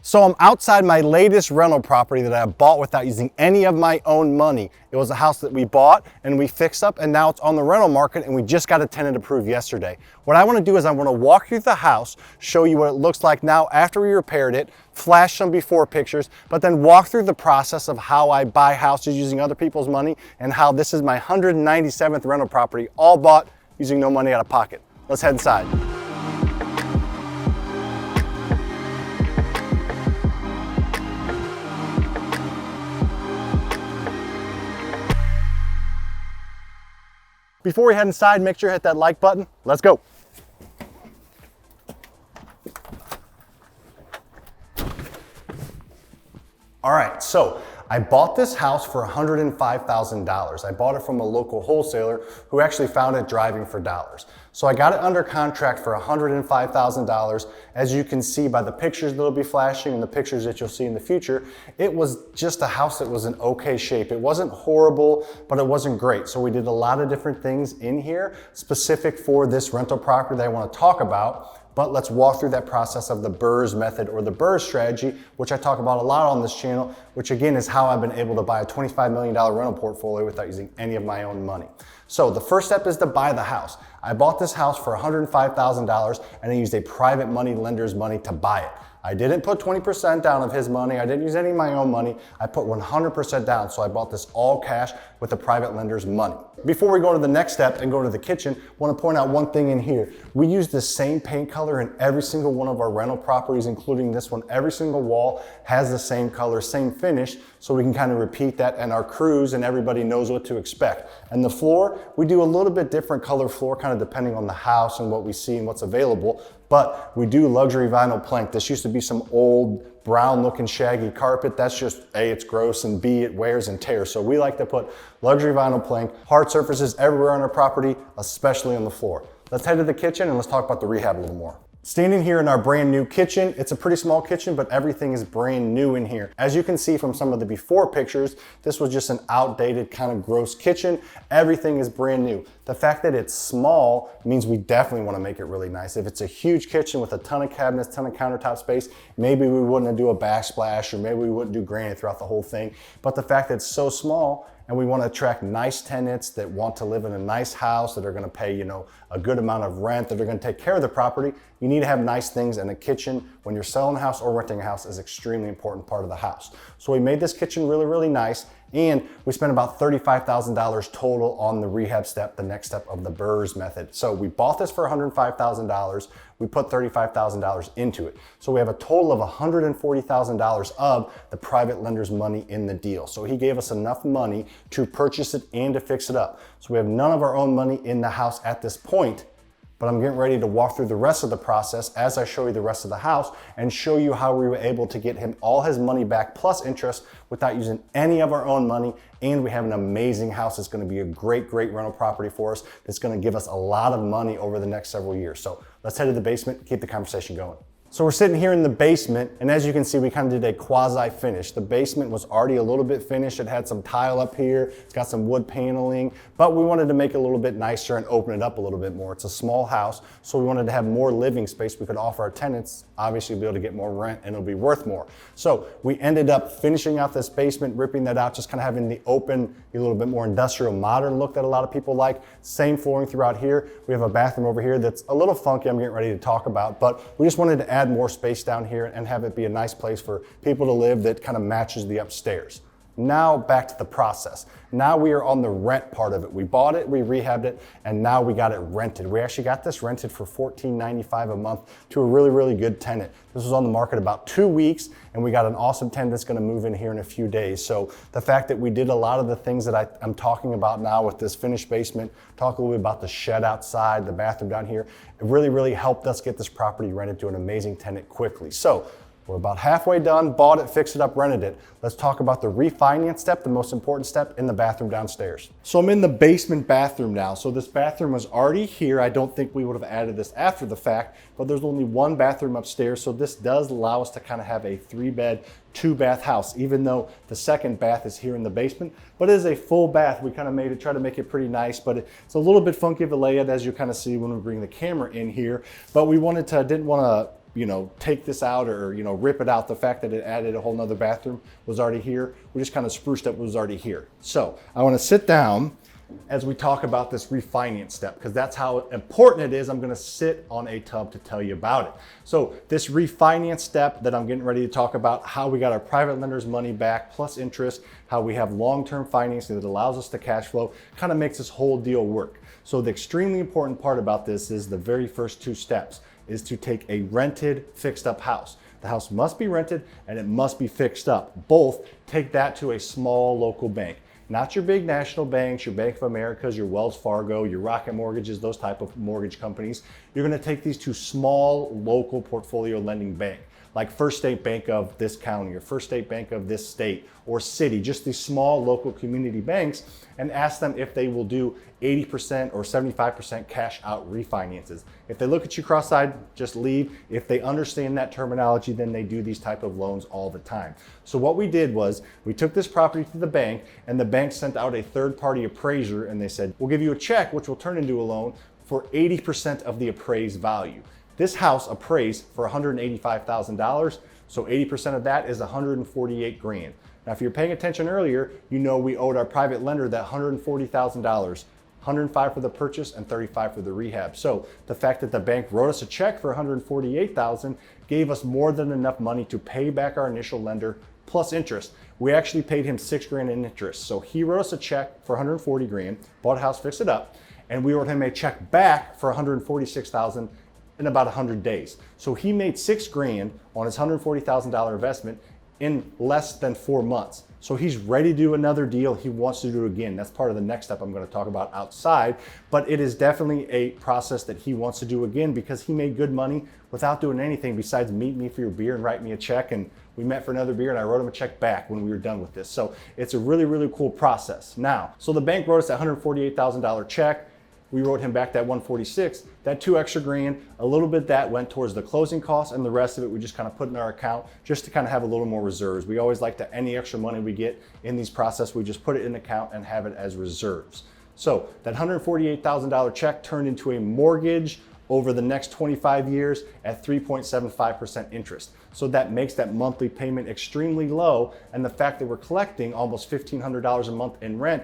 So I'm outside my latest rental property that I bought without using any of my own money. It was a house that we bought and we fixed up, and now it's on the rental market, and we just got a tenant approved yesterday. What I want to do is I want to walk you through the house, show you what it looks like now after we repaired it, flash some before pictures, but then walk through the process of how I buy houses using other people's money and how this is my 197th rental property, all bought using no money out of pocket. Let's head inside. Before we head inside, make sure you hit that like button. Let's go. All right, so I bought this house for $105,000. I bought it from a local wholesaler who actually found it driving for dollars. So I got it under contract for $105,000. As you can see by the pictures that'll be flashing and the pictures that you'll see in the future, it was just a house that was in okay shape. It wasn't horrible, but it wasn't great. So we did a lot of different things in here specific for this rental property that I want to talk about. But let's walk through that process of the BRRRR method or the BRRRR strategy, which I talk about a lot on this channel, which again is how I've been able to buy a $25 million rental portfolio without using any of my own money. So the first step is to buy the house. I bought this house for $105,000 and I used a private money lender's money to buy it. I didn't put 20% down of his money. I didn't use any of my own money. I put 100% down. So I bought this all cash with the private lender's money. Before we go to the next step and go to the kitchen, I want to point out one thing in here. We use the same paint color in every single one of our rental properties, including this one. Every single wall has the same color, same finish, so we can kind of repeat that, and our crews and everybody knows what to expect. And the floor, we do a little bit different color floor, kind of depending on the house and what we see and what's available, but we do luxury vinyl plank. This used to be some old brown looking shaggy carpet. That's just A, it's gross, and B, it wears and tears. So we like to put luxury vinyl plank, hard surfaces everywhere on our property, especially on the floor. Let's head to the kitchen and let's talk about the rehab a little more. Standing here in our brand new kitchen, it's a pretty small kitchen, but everything is brand new in here. As you can see from some of the before pictures, this was just an outdated kind of gross kitchen. Everything is brand new. The fact that it's small means we definitely want to make it really nice. If it's a huge kitchen with a ton of cabinets, ton of countertop space, maybe we wouldn't do a backsplash, or maybe we wouldn't do granite throughout the whole thing. But the fact that it's so small, and we want to attract nice tenants that want to live in a nice house, that are going to pay, a good amount of rent, that are going to take care of the property. You need to have nice things, and a kitchen when you're selling a house or renting a house is an extremely important part of the house. So we made this kitchen really, really nice, and we spent about $35,000 total on the rehab step, the next step of the BRRRR method. So we bought this for $105,000. We put $35,000 into it. So we have a total of $140,000 of the private lender's money in the deal. So he gave us enough money to purchase it and to fix it up. So we have none of our own money in the house at this point, but I'm getting ready to walk through the rest of the process as I show you the rest of the house and show you how we were able to get him all his money back plus interest without using any of our own money. And we have an amazing house that's going to be a great, great rental property for us that's going to give us a lot of money over the next several years. So let's head to the basement, keep the conversation going. So we're sitting here in the basement, and as you can see, we kind of did a quasi finish. The basement was already a little bit finished. It had some tile up here. It's got some wood paneling, but we wanted to make it a little bit nicer and open it up a little bit more. It's a small house, so we wanted to have more living space we could offer our tenants, obviously be able to get more rent, and it'll be worth more. So we ended up finishing out this basement, ripping that out, just kind of having the open, a little bit more industrial modern look that a lot of people like. Same flooring throughout here. We have a bathroom over here that's a little funky, I'm getting ready to talk about, but we just wanted to add more space down here and have it be a nice place for people to live that kind of matches the upstairs. Now back to the process. Now we are on the rent part of it. We bought it, we rehabbed it, and now we got it rented. We actually got this rented for $14.95 a month to a really, really good tenant. This was on the market about 2 weeks, and we got an awesome tenant that's gonna move in here in a few days. So the fact that we did a lot of the things that I'm talking about now with this finished basement, talk a little bit about the shed outside, the bathroom down here, it really, really helped us get this property rented to an amazing tenant quickly. So we're about halfway done, bought it, fixed it up, rented it. Let's talk about the refinance step, the most important step in the bathroom downstairs. So I'm in the basement bathroom now. So this bathroom was already here. I don't think we would have added this after the fact, but there's only one bathroom upstairs. So this does allow us to kind of have a 3-bed, 2-bath house, even though the second bath is here in the basement, but it is a full bath. We kind of try to make it pretty nice, but it's a little bit funky of a layout as you kind of see when we bring the camera in here, but we didn't want to take this out or, rip it out. The fact that it added a whole nother bathroom was already here. We just kind of spruced up what was already here. So I want to sit down as we talk about this refinance step, because that's how important it is. I'm going to sit on a tub to tell you about it. So this refinance step that I'm getting ready to talk about, how we got our private lender's money back plus interest, how we have long-term financing that allows us to cash flow, kind of makes this whole deal work. So the extremely important part about this is the very first 2 steps is to take a rented, fixed up house. The house must be rented and it must be fixed up. Both, take that to a small local bank. Not your big national banks, your Bank of Americas, your Wells Fargo, your Rocket Mortgages, those type of mortgage companies. You're going to take these to small local portfolio lending bank, like First State Bank of this county or First State Bank of this state or city, just these small local community banks, and ask them if they will do 80% or 75% cash out refinances. If they look at you cross-eyed, just leave. If they understand that terminology, then they do these type of loans all the time. So what we did was we took this property to the bank, and the bank sent out a third-party appraiser, and they said, we'll give you a check, which will turn into a loan for 80% of the appraised value. This house appraised for $185,000, so 80% of that is $148,000. Now, if you're paying attention earlier, we owed our private lender that $140,000. 105 for the purchase and 35 for the rehab. So the fact that the bank wrote us a check for $148,000 gave us more than enough money to pay back our initial lender plus interest. We actually paid him $6,000 in interest. So he wrote us a check for $140,000, bought a house, fixed it up, and we wrote him a check back for $146,000 in about 100 days. So he made $6,000 on his $140,000 investment in less than 4 months. So he's ready to do another deal. He wants to do it again. That's part of the next step I'm going to talk about outside, but it is definitely a process that he wants to do again because he made good money without doing anything besides meet me for your beer and write me a check. And we met for another beer and I wrote him a check back when we were done with this. So it's a really, really cool process. Now, so the bank wrote us a $148,000 check. We wrote him back that $146,000, that $2 extra grand, a little bit that went towards the closing costs, and the rest of it we just kind of put in our account just to kind of have a little more reserves. We always like to, any extra money we get in these process, we just put it in the account and have it as reserves. So that $148,000 check turned into a mortgage over the next 25 years at 3.75% interest. So that makes that monthly payment extremely low, and the fact that we're collecting almost $1,500 a month in rent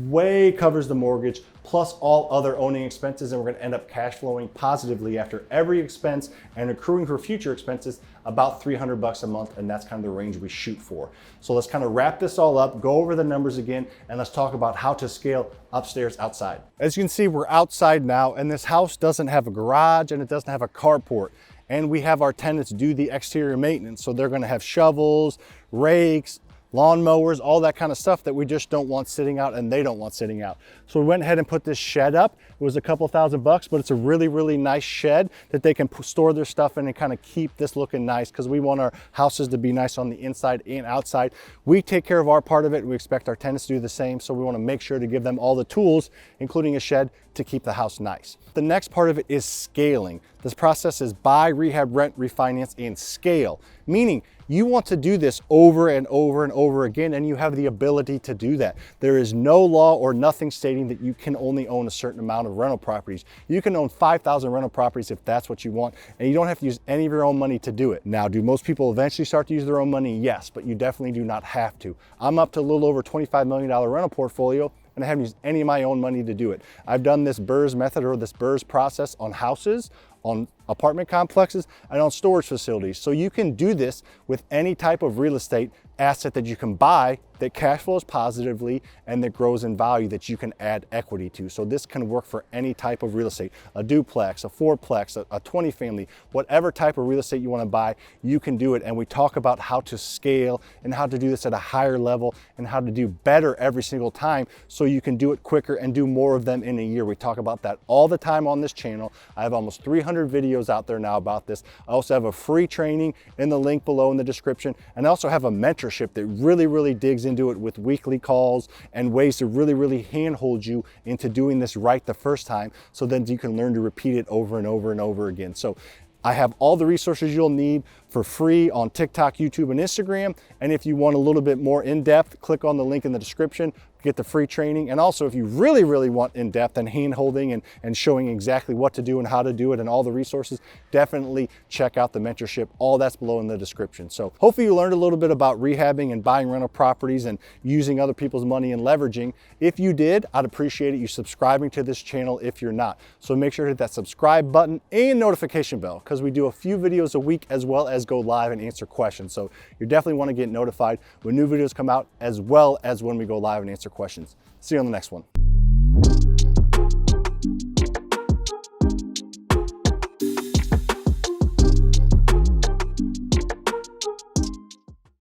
way covers the mortgage plus all other owning expenses, and we're gonna end up cash flowing positively after every expense and accruing for future expenses about $300 a month, and that's kind of the range we shoot for. So let's kind of wrap this all up, go over the numbers again, and let's talk about how to scale upstairs outside. As you can see, we're outside now, and this house doesn't have a garage and it doesn't have a carport. And we have our tenants do the exterior maintenance. So they're gonna have shovels, rakes, lawnmowers, all that kind of stuff that we just don't want sitting out and they don't want sitting out. So we went ahead and put this shed up. It was a couple $1,000, but it's a really, really nice shed that they can store their stuff in and kind of keep this looking nice, because we want our houses to be nice on the inside and outside. We take care of our part of it. We expect our tenants to do the same. So we want to make sure to give them all the tools, including a shed, to keep the house nice. The next part of it is scaling. This process is buy, rehab, rent, refinance, and scale, meaning you want to do this over and over and over again, and you have the ability to do that. There is no law or nothing stating that you can only own a certain amount of rental properties. You can own 5,000 rental properties if that's what you want, and you don't have to use any of your own money to do it. Now, do most people eventually start to use their own money? Yes, but you definitely do not have to. I'm up to a little over $25 million rental portfolio, and I haven't used any of my own money to do it. I've done this BRRRR method, or this BRRRR process, on houses, on apartment complexes, and on storage facilities. So you can do this with any type of real estate asset that you can buy that cash flows positively and that grows in value that you can add equity to. So this can work for any type of real estate, a duplex, a fourplex, a 20 family, whatever type of real estate you want to buy, you can do it. And we talk about how to scale and how to do this at a higher level and how to do better every single time so you can do it quicker and do more of them in a year. We talk about that all the time on this channel. I have almost 300 videos out there now about this. I also have a free training in the link below in the description, and I also have a mentorship that really digs into it with weekly calls and ways to really handhold you into doing this right the first time, so then you can learn to repeat it over and over and over again. So I have all the resources you'll need for free on TikTok, YouTube, and Instagram. And if you want a little bit more in-depth, click on the link in the description, get the free training. And also if you really, really want in-depth and hand-holding and showing exactly what to do and how to do it and all the resources, definitely check out the mentorship. All that's below in the description. So hopefully you learned a little bit about rehabbing and buying rental properties and using other people's money and leveraging. If you did, I'd appreciate it you subscribing to this channel if you're not. So make sure to hit that subscribe button and notification bell, because we do a few videos a week as well as go live and answer questions. So you definitely want to get notified when new videos come out as well as when we go live and answer questions. See you on the next one.